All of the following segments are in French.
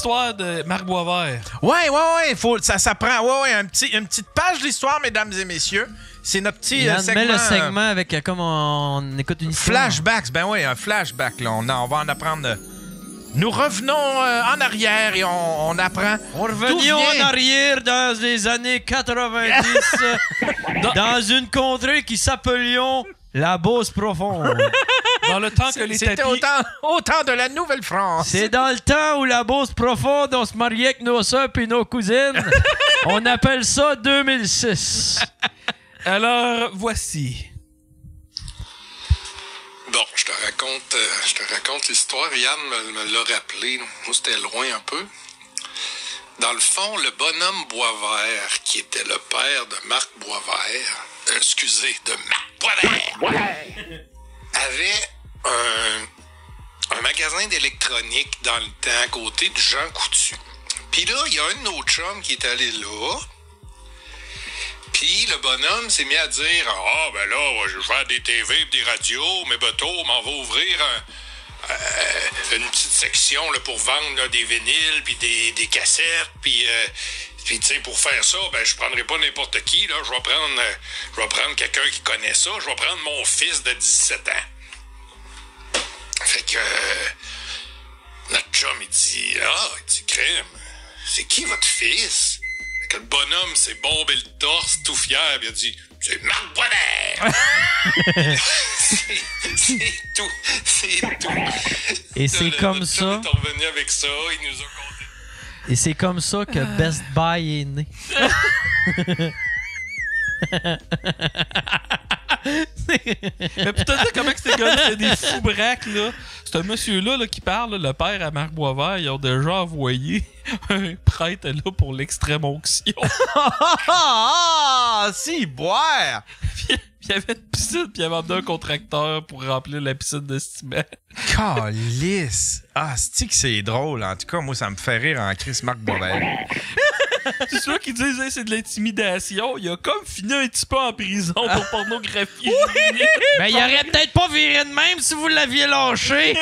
l'histoire de Marc Boisvert. Ouais. Ça prend une petite page de l'histoire, mesdames et messieurs. C'est notre petit segment. Met le segment avec comme on écoute une histoire. Flashbacks, ben oui, un flashback. Là. On va en apprendre. Nous revenons en arrière et on apprend. On revenait en arrière dans les années 90 dans une contrée qui s'appelait la Beauce profonde. Dans le temps que les C'était tapis... autant de la Nouvelle-France. C'est dans le temps où la Beauce profonde, on se mariait avec nos soeurs et nos cousines. On appelle ça 2006. Alors, voici. Bon, je te raconte l'histoire. Yann me l'a rappelé. Moi, c'était loin un peu. Dans le fond, le bonhomme Boisvert, qui était le père de Marc Boisvert, de Marc Boisvert, avait un magasin d'électronique dans le temps à côté de Jean Coutu. Puis là, il y a un de nos chums qui est allé là. Puis le bonhomme s'est mis à dire « Ah, ben là, je vais faire des TV et des radios, mais bientôt, on m'en va ouvrir une petite section là, pour vendre là, des vinyles puis des cassettes. Puis tu sais, pour faire ça, ben je prendrai pas n'importe qui. Là. Je vais prendre quelqu'un qui connaît ça. Je vais prendre mon fils de 17 ans. » Fait que notre chum, il dit « Ah, il dit, crème, c'est qui votre fils? » Que le bonhomme s'est bombé le torse tout fier, il a dit « C'est Marc Boisvert! » C'est tout. Et c'est comme ça. Il est revenu avec ça, il nous a conté. Et c'est comme ça que Best Buy est né. Mais putain, tu sais comment que ces gars-là, c'était des fous braques, là. C'est un monsieur-là là, qui parle, là, le père à Marc Boisvert, ils ont déjà envoyé un prêtre là pour l'extrême onction. Ah, si, boire! Puis il y avait une piscine, puis il avait amené un contracteur pour remplir la piscine de ciment. Calisse! Ah, c'est drôle. En tout cas, moi, ça me fait rire en Chris Marc Boisvert. C'est ceux qui disent hey, c'est de l'intimidation. Il a comme fini un petit peu en prison pour pornographie. Ben, il aurait peut-être pas viré de même si vous l'aviez lâché.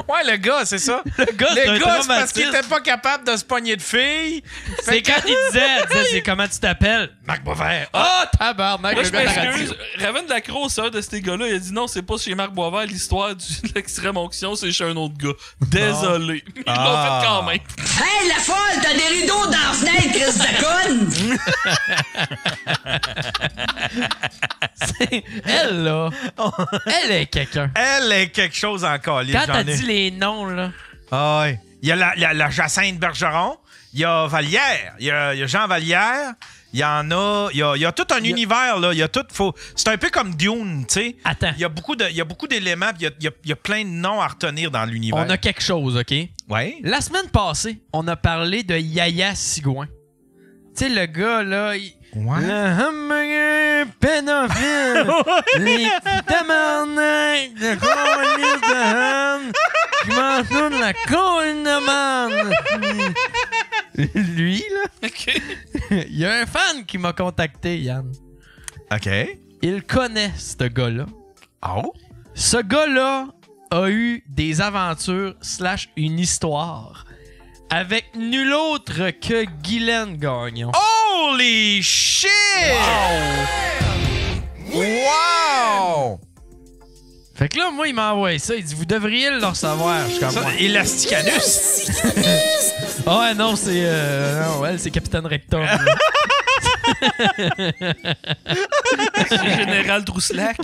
Ouais, le gars, c'est ça. Le gars, c'est parce qu'il était pas capable de se pogner de filles. C'est quand il disait c'est comment tu t'appelles? Marc Boisvert. Ah, tabarnak, Moi, le je gars de la m'excuse. radio. Raven Lacroix, c'est un de ces gars-là. Il a dit non, c'est pas chez Marc Boisvert. L'histoire de l'extrême onction, c'est chez un autre gars. Désolé. Ils l'ont fait quand même. Hey, la folle, t'as des rideaux dans la fenêtre, Chris de conne! Elle, là, elle est quelqu'un. Elle est quelque chose encore. Quand t'as dit les noms, là. Ah ouais. Il y a la Jacinthe Bergeron. Il y a Vallière. Il y a Jean Vallière. Il y en a... Il y a tout un univers, là. Il y a tout... C'est un peu comme Dune, tu sais. Attends. Il y a beaucoup d'éléments, puis il y a plein de noms à retenir dans l'univers. On a quelque chose, OK? Ouais. La semaine passée, on a parlé de Yaya Sigouin. Tu sais, le gars, là... Ouais. Le hamburger pédophile. Les petits tabarnak de colis de ham. Je m'en fous de la colle de man. Lui, là. OK. Il y a un fan qui m'a contacté, Yann. OK. Il connaît ce gars-là. Oh. Ce gars-là a eu des aventures / une histoire avec nul autre que Guylaine Gagnon. Holy shit! Wow! Fait que là, moi, il m'a envoyé ça. Il dit, vous devriez le recevoir. Je suis comme, Ça, ouais. Elasticanus! Ah ouais, non, c'est... non, elle, c'est Capitaine Rectum. là. C'est Général Drouslac.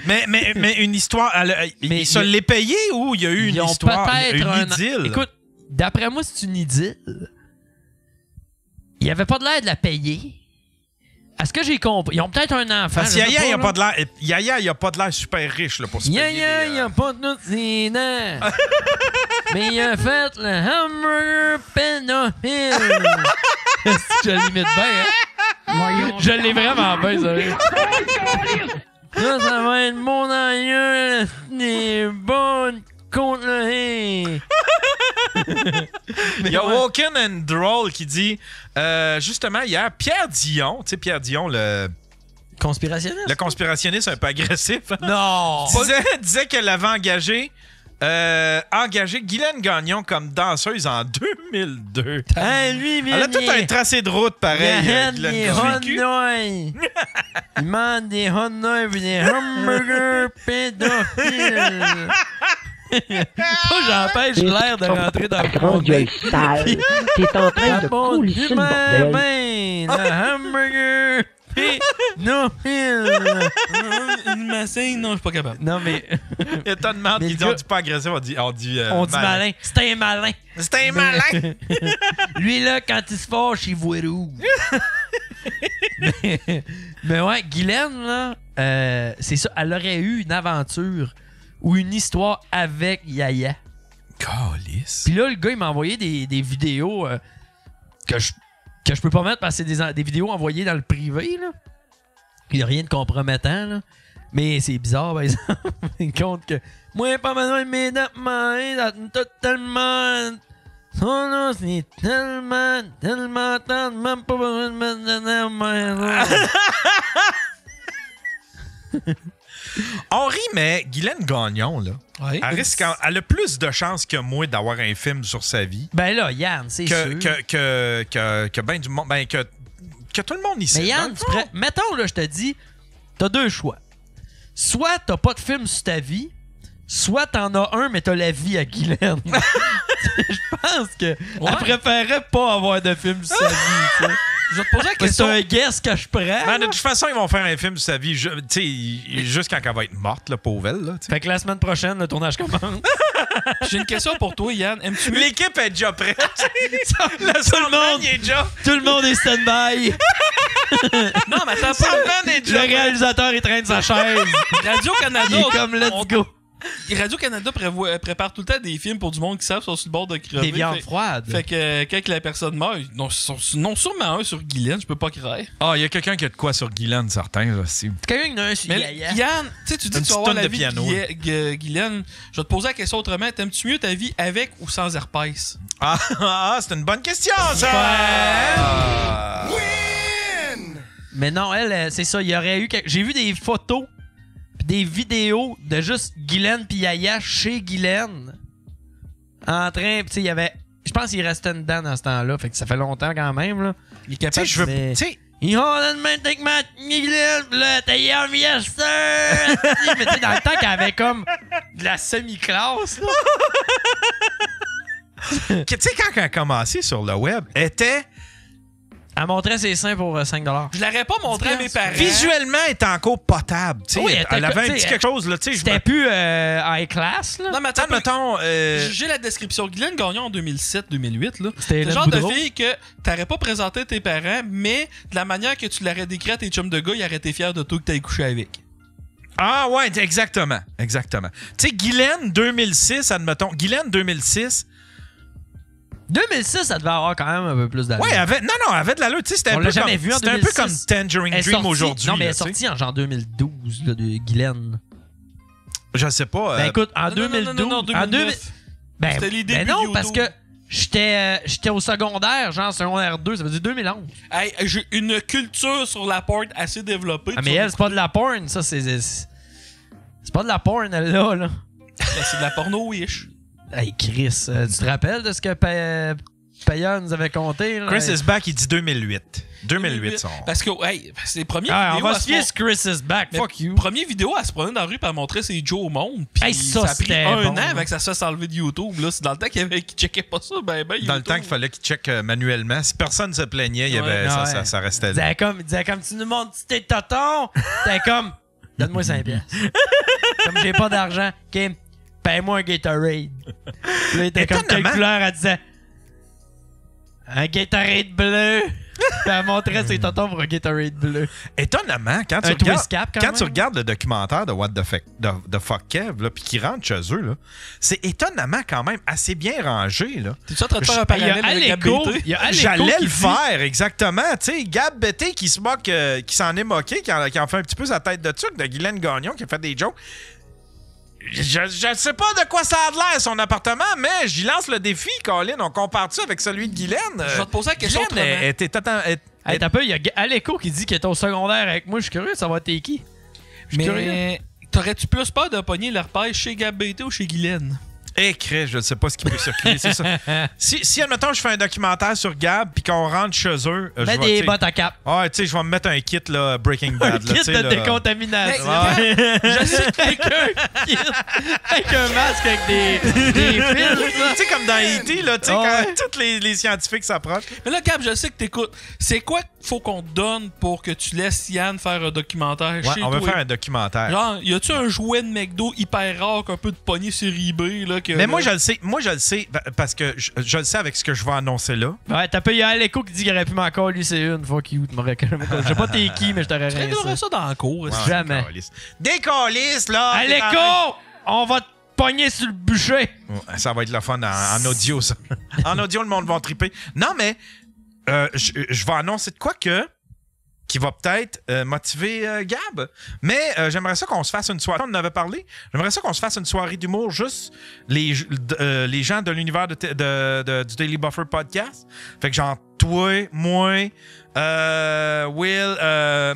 mais une histoire... Mais il se l'est payé ou il y a eu une Ils ont histoire, peut-être une un... idylle? Écoute, d'après moi, c'est une idylle. Il avait pas de l'air de la payer. Est-ce que j'ai compris? Ils ont peut-être un enfant. Parce que Yaya, il a pas de l'air super riche là, pour se payer. Yaya, il a pas de toutes ses dents. Mais il a fait le hamburger pédophile. Je l'imite bien, hein? Je l'ai vraiment bien, ça. Là, ça va être mon aïeul. Des bonnes contre le hé. Il y a Woken and Droll qui dit justement hier, Pierre Dion, tu sais, Pierre Dion, le Conspirationniste? conspirationniste un peu agressif, Non! disait qu'elle l'avait engagé engagé Guylaine Gagnon comme danseuse en 2002. Ah, lui, Elle a tout un tracé de route pareil. Il Guylaine des Gagnon. hot-dogs. Il mange des hot-dogs et des hamburgers pédophiles. Moi, j'empêche l'air de rentrer dans le Grande gueule sale. T'es en train de coulisser le bordel. Ben, le hamburger pédophile. Une massine, non, je suis pas capable. Non, mais... Étonnement, Mais ils le dit gars- on dit pas agressif, on dit on dit malin. C'est un malin. C'est un malin! Lui, là, quand il se fâche, il voit rouge. mais ouais, Guylaine, là, c'est ça. Elle aurait eu une aventure ou une histoire avec Yaya. Calice. Puis là, le gars, il m'a envoyé des vidéos que je peux pas mettre parce que c'est des vidéos envoyées dans le privé, là. Il n'y a rien de compromettant, là. Mais c'est bizarre, par exemple. Il compte que moi, pas besoin de mes dents, totalement. Oh non, c'est tellement tendre, même pas besoin de mettre de dents. On rit, mais Guylaine Gagnon, là, Ouais. elle a plus de chances que moi d'avoir un film sur sa vie Ben là, Yann, c'est sûr. que ben du monde. Ben, que tout le monde ici. Mais Yann, mettons, là, je te dis, t'as deux choix. Soit t'as pas de film sur ta vie, soit t'en as un, mais t'as la vie à Guylaine. Je pense que elle préférerait pas avoir de film sur sa vie. Tu sais. Je vais te poser la C'est question. un guess que je prends. Ben, de toute façon, ils vont faire un film sur sa vie, tu sais, juste quand elle va être morte, là, pauvre elle. Là, tu sais. Fait que la semaine prochaine, le tournage commence. J'ai une question pour toi, Yann. Aimes-tu mieux? L'équipe est déjà prête. Tout le monde, il est déjà. tout le monde est stand-by. Non, mais attends Son pas. man est Le déjà prêt. réalisateur, il traîne sa chaise. Radio-Canada. Il est comme let's go. Radio-Canada prépare tout le temps des films pour du monde qui savent sont sur le bord de crever. Des viandes froides. Fait que quand la personne meurt, non sûrement un sur Guylaine, je peux pas croire. Ah, il y a quelqu'un qui a de quoi sur Guylaine, certain. Là, si. Quelqu'un qui en a un sur Mais Yaya. Yann, tu sais, tu dis Une que tu vas petite avoir la tonne de vie piano, de Guylaine. Je vais te poser la question autrement. T'aimes-tu mieux ta vie avec ou sans herpès? C'est une bonne question, ça! Mais non, elle, c'est ça. Il y aurait eu. J'ai vu des photos, pis des vidéos de juste Guylaine puis Yaya chez Guylaine. En train. Tu sais, il y avait. Je pense qu'il restait une dent dans ce temps-là. Fait que ça fait longtemps quand même, là. Il est Tu sais, capable. je veux. Mais- Tu sais, Ils ont donné main avec ma Guylaine, pis là, t'as eu un yes, sir! Mais tu sais, dans le temps qu'elle avait comme de la semi-classe, là. tu sais, quand elle a commencé sur le web, elle était Elle montrait ses seins pour 5$. Je l'aurais pas montré à mes parents. visuellement elle était encore potable. Tu sais, Oui, elle était elle avait un tu sais, petit quelque chose, là. Tu sais, je C'était plus high class, là. Non, mais attends, mettons. j'ai la description. Guylaine Gagnon en 2007-2008, là. C'était C'est le Hélène genre de Boudreau. fille que t'aurais pas présenté à tes parents, mais de la manière que tu l'aurais décrit à tes chums de gars, ils auraient été fiers de toi que t'aies couché avec. Ah, ouais, exactement. Exactement. Tu sais, Guylaine 2006, admettons. Guylaine 2006. 2006, ça devait avoir quand même un peu plus d'allure. Ouais, elle avait de l'allure. Tu sais, c'était On un l'a peu jamais comme. vu en C'était un peu 2006. comme Tangerine Elle est Dream sortie- aujourd'hui. Non, mais elle est là, tu sais. sortie en genre 2012, là, de Guylaine. Je sais pas. Ben écoute, en non, 2012... non, en 2009. 2000 Ben, C'était les débuts ben non, de parce YouTube. que j'étais au secondaire, genre secondaire 2, ça veut dire 2011. Hey, j'ai une culture sur la porte assez développée. Ah, mais elle, c'est pas de la porn, ça, c'est pas de la porn, elle, là. C'est de la porno-wish. Hey, Chris, tu te rappelles de ce que Payeur nous avait compté, là? Chris is back, il dit 2008. 2008, son. Parce que, hey, c'est les premiers Ah, on vidéos va à se se fier mon- sur Chris is back, Mais fuck you. Première vidéo, elle se prenait dans la rue pour montrer ses Joe au monde. Puis Hey, ça, a pris c'était un bon, an là. avant que ça se fasse enlever de YouTube. Là. C'est dans le temps qu'il checkait pas ça. Ben, Dans le YouTube. temps qu'il fallait qu'il check manuellement. Si personne se plaignait, il y avait, Ouais. ça restait Il là. disait comme tu nous montres tes totons. T'es comme, donne-moi 5 piastres. Comme j'ai pas d'argent, OK, paye-moi un Gatorade. Puis là, il était comme quelle Étonnamment. couleur? Elle disait un Gatorade bleu. Puis elle montrait ses totons pour un Gatorade bleu. Étonnamment, quand tu Un regardes, twist cap, quand quand même. tu regardes le documentaire de What the Fuck Kev, là, puis qu'ils rentrent chez eux, là, c'est étonnamment quand même assez bien rangé. Là. T'es-tu en train de faire un Il y a parallèle avec Aleko, ABT? il y a Aleko J'allais qui le dit- faire, exactement. Tu sais, Gab Bété qui se moque, qui s'en est moqué, qui en fait un petit peu sa tête de tuque, de Guylaine Gagnon, qui a fait des jokes. Je sais pas de quoi ça a de l'air, son appartement, mais j'y lance le défi, Colin. On compare-tu avec celui de Guylaine? Je vais te poser la question Guylaine autrement. était Hey, t'as pas, il y a Aleko qui dit qu'il est au secondaire avec moi. Je suis curieux de savoir t'es qui. Je suis curieux. Mais T'aurais-tu plus peur de pogner l'herpès chez Gab BT ou chez Guylaine? Crée, je ne sais pas ce qui peut circuler, c'est ça. Si, admettons, je fais un documentaire sur Gab puis qu'on rentre chez eux... Mets des bottes à cap. Ouais, tu sais, je vais me mettre un kit, là, Breaking Bad. Un kit de décontamination. Je sais que Quelqu'un avec un masque avec des fils. Tu sais, comme dans E.T., là, tu sais, quand tous les scientifiques s'approchent. Mais là, Gab, je sais que t'écoutes. C'est quoi qu'il faut qu'on te donne pour que tu laisses Yann faire un documentaire Ouais, chez on toi? veut faire un documentaire. Genre, y a-tu un jouet de McDo hyper rare qu'un peu de pogné sur eBay, là? Mais moi, je le sais. Moi, je le sais parce que je le sais avec ce que je vais annoncer là. Ouais, t'as payé à l'écho qui dit qu'il aurait pu m'encore, lui, c'est une. Fuck you, tu m'aurais. Je sais pas t'es qui, mais je t'aurais Tu rien. réglerais ça dans la cour. est-ce que- Jamais. Des câlisses, là! À l'écho, on va te pogner sur le bûcher. Ouais, ça va être le fun en audio, ça. En audio, le monde va triper. Non, mais je vais annoncer de quoi qui va peut-être motiver Gab. Mais j'aimerais ça qu'on se fasse une soirée. On en avait parlé. J'aimerais ça qu'on se fasse une soirée d'humour, juste les gens de l'univers du Daily Buffer podcast. Fait que genre, toi, moi, Will,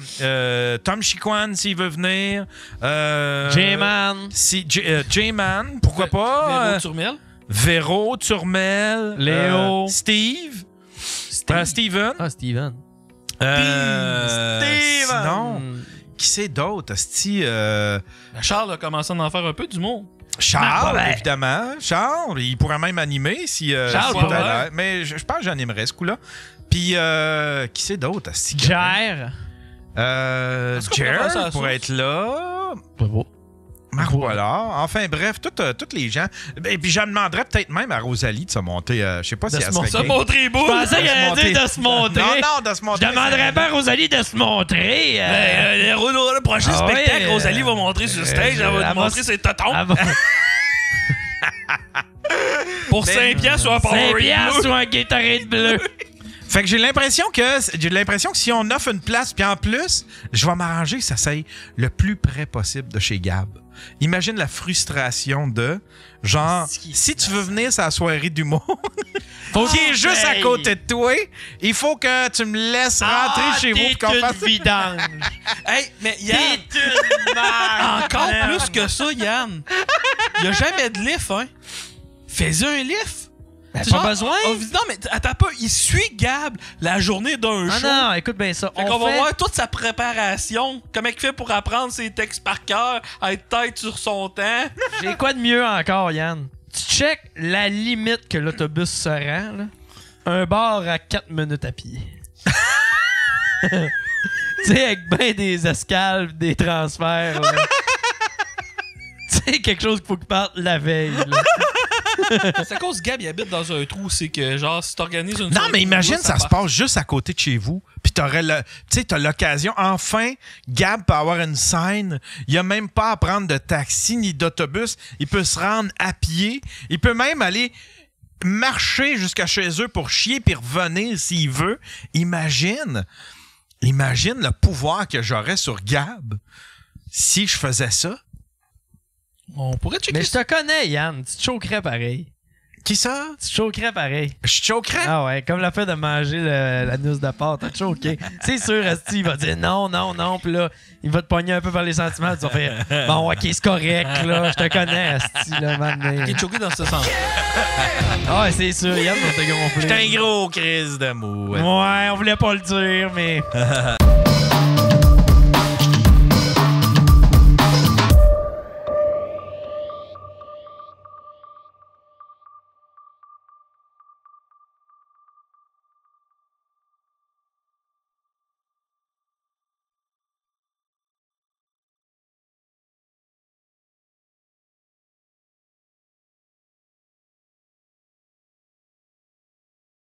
Tom Chiquan, s'il veut venir. J-Man. J-Man, pourquoi pas? Véro Turmel? Véro, Turmel. Léo. Steven. Ah, Steven. Sinon, qui c'est d'autre? Charles a commencé à en faire un peu d'humour. Charles, évidemment. Charles, il pourrait même animer si Charles, s'il ouais. était là. Mais je pense que j'animerais ce coup-là. Puis, qui c'est d'autre? Jer. Est-ce qu'on pourrait faire ça à Jer pourrait sauce? être là. Pas beau. Marc Boilard. Enfin, bref, tous les gens. Et puis, je demanderais peut-être même à Rosalie de se monter. Je sais pas si elle serait Se game. montrer beau. Je pensais qu'elle allait dire de se montrer. Non, de se montrer. Je demanderais bien à Rosalie de se montrer. Le prochain Ah ouais, spectacle, Rosalie va montrer sur stage. Elle va elle nous va montrer ses totons. Elle va- Pour 5 piastres sur un 5 Powerade piastres bleu. ou un Gatorade bleu. Fait que j'ai l'impression que si on offre une place, puis en plus, je vais m'arranger que ça soit le plus près possible de chez Gab. Imagine la frustration genre, si tu veux venir sur la soirée d'humour, qui est juste à côté de toi, il faut que tu me laisses rentrer chez vous pour qu'on fasse... vidange. Hey, mais Yann, T'es une merde. encore plus que ça, Yann. Il a jamais de lift, hein. Fais-y un lift. Ben, C'est pas genre, besoin. Non, mais attends pas. Il suit Gab la journée d'un Ah show. non, écoute bien ça. Fait qu'on va voir toute sa préparation. Comment il fait pour apprendre ses textes par cœur, à être tête sur son temps. J'ai quoi de mieux encore, Yann? Tu check la limite que l'autobus se rend, là. Un bar à 4 minutes à pied. Tu sais, avec ben des escales, des transferts, là. Tu sais, quelque chose qu'il faut qu'il parte la veille, là. C'est à cause que Gab, il habite dans un trou. C'est que, genre, si t'organises une Non, soirée mais imagine, d'humour, ça se passe juste à côté de chez vous. Puis t'as l'occasion. Enfin, Gab peut avoir une scène. Il a même pas à prendre de taxi ni d'autobus. Il peut se rendre à pied. Il peut même aller marcher jusqu'à chez eux pour chier puis revenir s'il veut. Imagine le pouvoir que j'aurais sur Gab si je faisais ça. On pourrait checker Mais je te connais, Yann. Tu te choquerais pareil. Qui ça? Tu te choquerais pareil. Je choquerais? Ah ouais, comme le fait de manger la nousse de pâte. T'as choqué. C'est sûr, Asti, il va dire non. Puis là, il va te pogner un peu par les sentiments. Tu vas faire bon, ok, c'est correct, là. Je te connais, Asti, là, maintenant. Il est choqué dans ce sens. Ah ouais, c'est sûr, Yann va te gonfler. J'étais un gros crise d'amour. Ouais, on voulait pas le dire, mais.